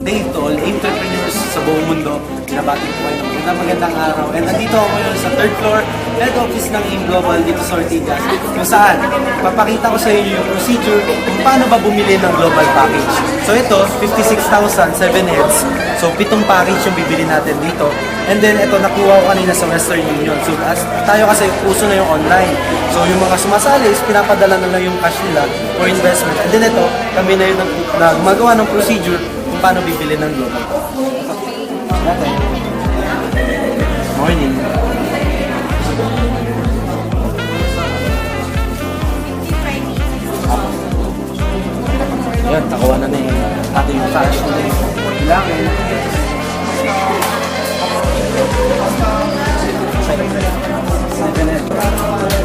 Hey to all entrepreneurs sa buong mundo, binabati ko kayo ng magandang araw. And nandito ako ngayon sa third floor, head office ng AIM Global dito sa Ortigas. Kung saan, papakita ko sa inyo yung procedure kung paano ba bumili ng global package. So ito, 56,000, 7 heads. So 7 package yung bibili natin dito. And then ito, nakuha ko kanina sa Western Union. So as tayo kasi uso na yung online. So yung mga sumasali is pinapadala na lang yung cash nila for investment. And then ito, kami na yung gumagawa ng procedure paano bibili ng global. Okay. Morning. Yan, nakuha na yung ating cash na yung bilangin.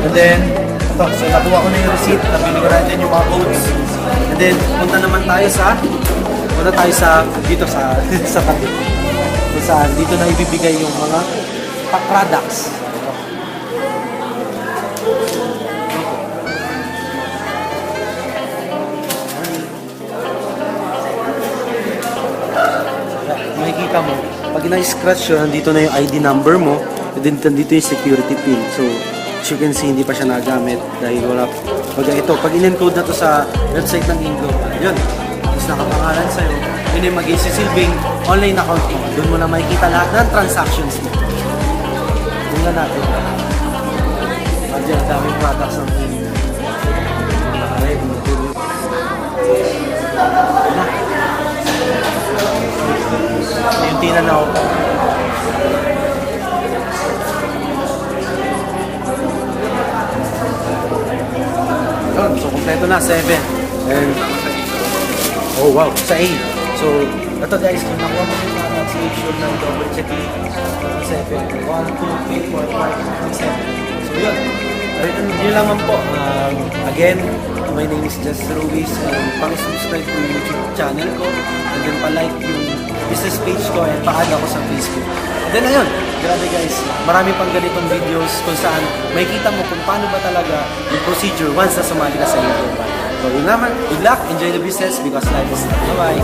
And then, ito, so nakuha ko na yung receipt, nabili ko natin yung mga codes. And then, punta naman tayo sa dito sa tabi. Kung saan dito na ibibigay yung mga products. Makikita mo, pag na-scratch yun, nandito na yung ID number mo, and then nandito yung security pin. So, as you can see, hindi pa siya nagamit dahil wala. Ito, pag in-encode na to sa website ng AIM Global, yun. Nakapangalan sa'yo, yun yung mag-isisilbing online account mo. Doon mo na makikita lahat ng transactions mo. Tingnan natin. Diyan, daming products ng yung tina na ako. Yun, so kompleto na, 7. And oh wow, sa A. So, ito guys, kung nakuha mo yung products, make sure na double check yung 7. 1, 2, 3, 4, 5, 6, 7. So yun. Yun lamang po. Again, my name is Just Ruiz. Pang-subscribe ko yung YouTube channel ko. And then pa-like yung business page ko and pa-add ako sa Facebook. And then ayun, grabe guys, marami pang ganitong videos kung saan makikita mo kung paano ba talaga yung procedure once na sumali ka sa YouTube. So yun naman, good luck, enjoy the business because life is life. Bye-bye!